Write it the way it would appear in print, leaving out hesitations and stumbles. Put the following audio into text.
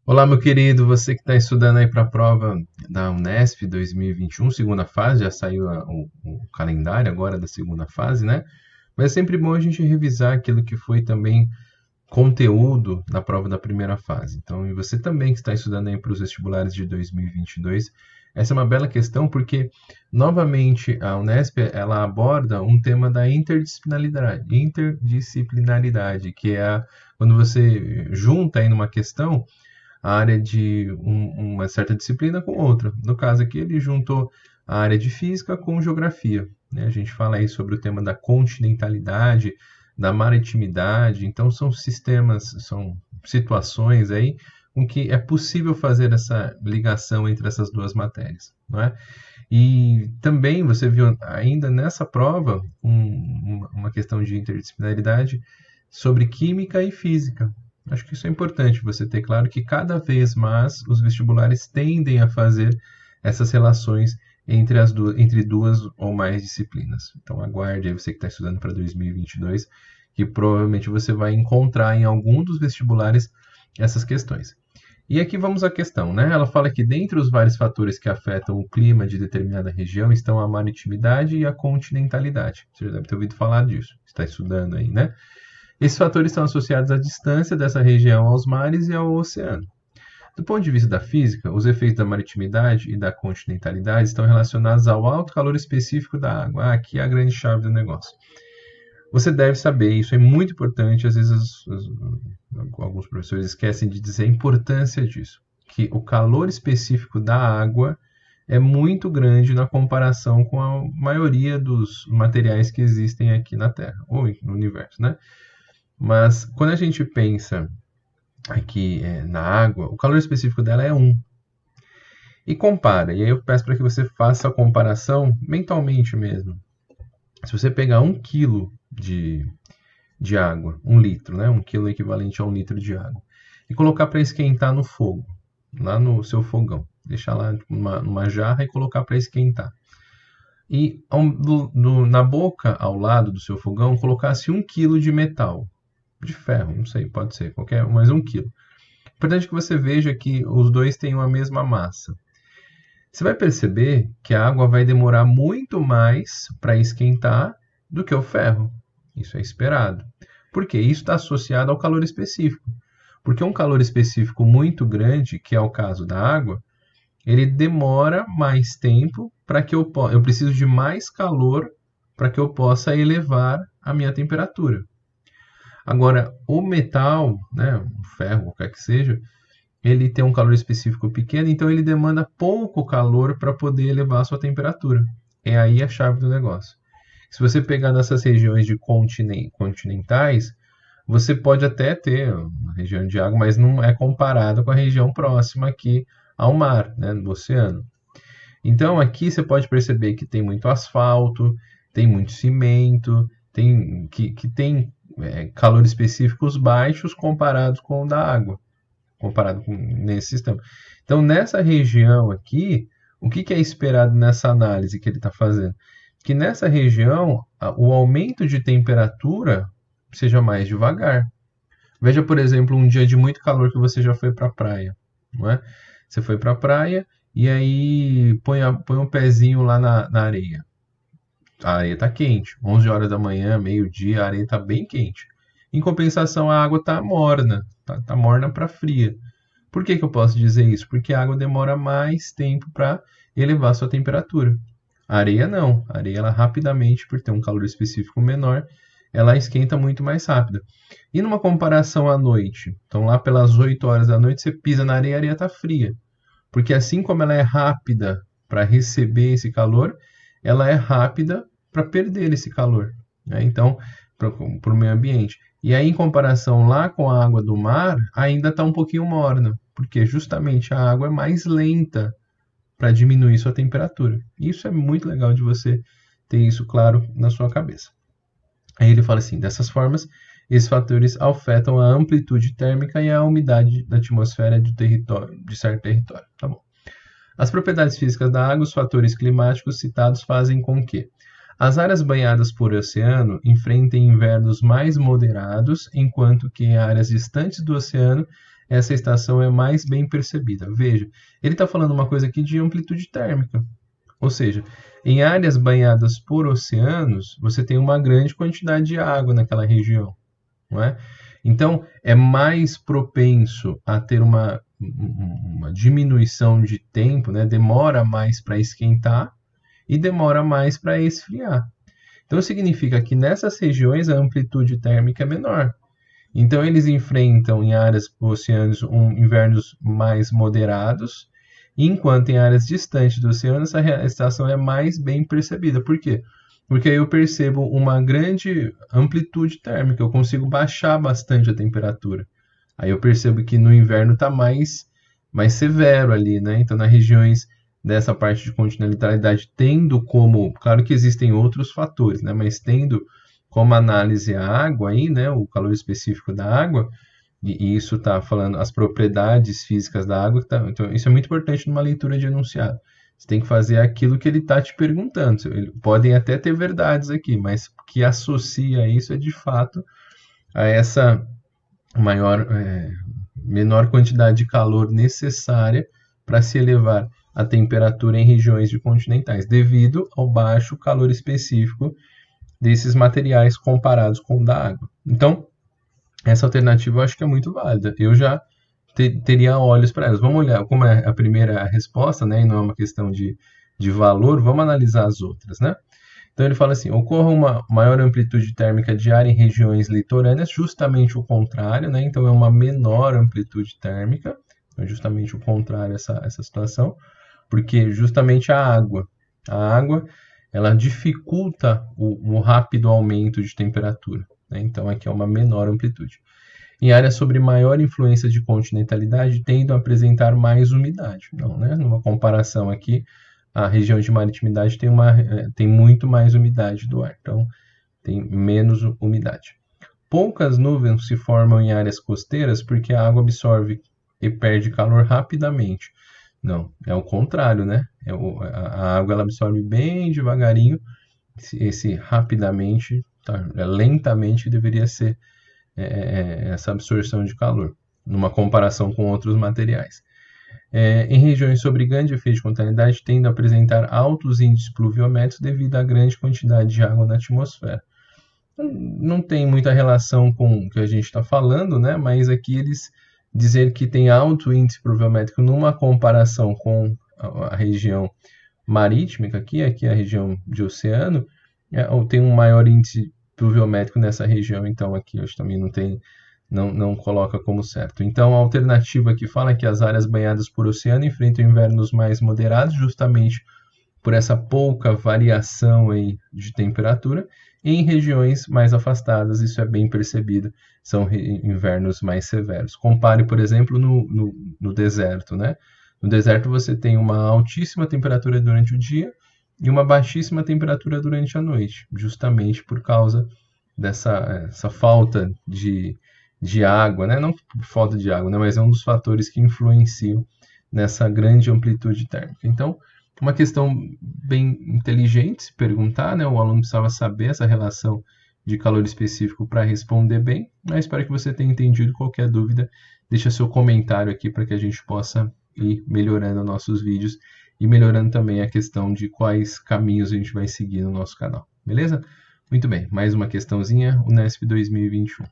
Olá, meu querido, você que está estudando aí para a prova da Unesp 2021, segunda fase, já saiu o calendário agora da segunda fase, né? Mas é sempre bom a gente revisar aquilo que foi também conteúdo na prova da primeira fase. Então, e você também que está estudando aí para os vestibulares de 2022, essa é uma bela questão porque, novamente, a Unesp ela aborda um tema da interdisciplinaridade, que é quando você junta aí numa questão a área de uma certa disciplina com outra. No caso aqui, ele juntou a área de física com geografia. Né? A gente fala aí sobre o tema da continentalidade, da maritimidade. Então, são sistemas, são situações aí com que é possível fazer essa ligação entre essas duas matérias. Não é? E também você viu ainda nessa prova uma questão de interdisciplinaridade sobre química e física. Acho que isso é importante você ter claro que cada vez mais os vestibulares tendem a fazer essas relações entre duas ou mais disciplinas. Então aguarde aí você que está estudando para 2022, que provavelmente você vai encontrar em algum dos vestibulares essas questões. E aqui vamos à questão, né? Ela fala que dentre os vários fatores que afetam o clima de determinada região estão a maritimidade e a continentalidade. Você já deve ter ouvido falar disso, está estudando aí, né? Esses fatores estão associados à distância dessa região aos mares e ao oceano. Do ponto de vista da física, os efeitos da maritimidade e da continentalidade estão relacionados ao alto calor específico da água. Aqui é a grande chave do negócio. Você deve saber, isso é muito importante, às vezes alguns professores esquecem de dizer a importância disso, que o calor específico da água é muito grande na comparação com a maioria dos materiais que existem aqui na Terra, ou no universo, né? Mas quando a gente pensa aqui na água, o calor específico dela é 1. E compara, e aí eu peço para que você faça a comparação mentalmente mesmo. Se você pegar 1 quilo de água, 1 litro, né? 1 quilo é equivalente a 1 litro de água, e colocar para esquentar no fogo, lá no seu fogão. Deixar lá numa jarra e colocar para esquentar. E na boca, ao lado do seu fogão, colocasse 1 quilo de metal, de ferro, não sei, pode ser, qualquer, mais 1 quilo. Importante que você veja que os dois têm a mesma massa. Você vai perceber que a água vai demorar muito mais para esquentar do que o ferro. Isso é esperado. Por quê? Isso está associado ao calor específico. Porque um calor específico muito grande, que é o caso da água, ele demora mais tempo para que eu preciso de mais calor para que eu possa elevar a minha temperatura. Agora, o metal, né, o ferro, qualquer que seja, ele tem um calor específico pequeno, então ele demanda pouco calor para poder elevar a sua temperatura. É aí a chave do negócio. Se você pegar nessas regiões de continentais, você pode até ter uma região de água, mas não é comparado com a região próxima aqui ao mar, né, do oceano. Então aqui você pode perceber que tem muito asfalto, tem muito cimento, que tem calor específicos baixos comparados com o da água, comparado com nesse sistema. Então nessa região aqui, o que é esperado nessa análise que ele está fazendo? Que nessa região o aumento de temperatura seja mais devagar. Veja, por exemplo, um dia de muito calor que você já foi para a praia, não é? Você foi para a praia e aí põe um pezinho lá na areia. A areia está quente, 11 horas da manhã, meio-dia, a areia está bem quente. Em compensação, a água está morna, tá morna para fria. Por que eu posso dizer isso? Porque a água demora mais tempo para elevar sua temperatura. A areia não. A areia, ela rapidamente, por ter um calor específico menor, ela esquenta muito mais rápido. E numa comparação à noite, então lá pelas 8 horas da noite você pisa na areia e a areia está fria. Porque assim como ela é rápida para receber esse calor, ela é rápida para perder esse calor. Né? Então, para o meio ambiente. E aí, em comparação lá com a água do mar, ainda está um pouquinho morna, porque justamente a água é mais lenta para diminuir sua temperatura. Isso é muito legal de você ter isso claro na sua cabeça. Aí ele fala assim, dessas formas, esses fatores afetam a amplitude térmica e a umidade da atmosfera de certo território. Tá bom. As propriedades físicas da água, os fatores climáticos citados fazem com que As áreas banhadas por oceano enfrentam invernos mais moderados, enquanto que em áreas distantes do oceano essa estação é mais bem percebida. Veja, ele está falando uma coisa aqui de amplitude térmica. Ou seja, em áreas banhadas por oceanos, você tem uma grande quantidade de água naquela região, não é? Então, é mais propenso a ter uma diminuição de tempo, né? Demora mais para esquentar e demora mais para esfriar. Então, significa que nessas regiões a amplitude térmica é menor. Então, eles enfrentam em áreas oceânicas invernos mais moderados, enquanto em áreas distantes do oceano essa estação é mais bem percebida. Por quê? Porque aí eu percebo uma grande amplitude térmica, eu consigo baixar bastante a temperatura. Aí eu percebo que no inverno está mais severo ali, né? Então, nas regiões dessa parte de continentalidade, tendo como, claro que existem outros fatores, né? Mas tendo como análise a água aí, né? O calor específico da água, e isso está falando as propriedades físicas da água, então isso é muito importante numa leitura de enunciado. Você tem que fazer aquilo que ele está te perguntando. Podem até ter verdades aqui, mas o que associa isso é de fato a essa menor quantidade de calor necessária para se elevar a temperatura em regiões de continentais, devido ao baixo calor específico desses materiais comparados com o da água. Então, essa alternativa eu acho que é muito válida. Eu já teria olhos para elas. Vamos olhar, como é a primeira resposta, né, e não é uma questão de valor, vamos analisar as outras, né? Então ele fala assim, ocorre uma maior amplitude térmica diária em regiões litorâneas, justamente o contrário, né? Então é uma menor amplitude térmica, é justamente o contrário essa situação, porque justamente a água ela dificulta o rápido aumento de temperatura, né? Então aqui é uma menor amplitude. Em áreas sobre maior influência de continentalidade, tendem a apresentar mais umidade. Então, né, numa comparação aqui, a região de maritimidade tem muito mais umidade do ar, então tem menos umidade. Poucas nuvens se formam em áreas costeiras porque a água absorve e perde calor rapidamente. Não, é o contrário, né? A água ela absorve bem devagarinho, esse rapidamente, tá? Lentamente deveria ser essa absorção de calor, numa comparação com outros materiais. Em regiões sobre grande efeito de continentalidade, tendem a apresentar altos índices pluviométricos devido à grande quantidade de água na atmosfera. Não tem muita relação com o que a gente está falando, né? Mas aqui eles dizer que tem alto índice pluviométrico numa comparação com a região marítima, aqui é a região de oceano, tem um maior índice pluviométrico nessa região, então aqui eu acho que também não coloca como certo. Então a alternativa que fala que as áreas banhadas por oceano enfrentam invernos mais moderados, justamente por essa pouca variação aí de temperatura, e em regiões mais afastadas isso é bem percebido, são invernos mais severos. Compare, por exemplo, no deserto, né? No deserto você tem uma altíssima temperatura durante o dia e uma baixíssima temperatura durante a noite, justamente por causa dessa falta de água, né? Não por falta de água, né? Mas é um dos fatores que influenciam nessa grande amplitude térmica. Então, uma questão bem inteligente se perguntar, né? O aluno precisava saber essa relação de calor específico para responder bem, mas espero que você tenha entendido. Qualquer dúvida, deixa seu comentário aqui para que a gente possa ir melhorando nossos vídeos e melhorando também a questão de quais caminhos a gente vai seguir no nosso canal, beleza? Muito bem, mais uma questãozinha, Unesp 2021.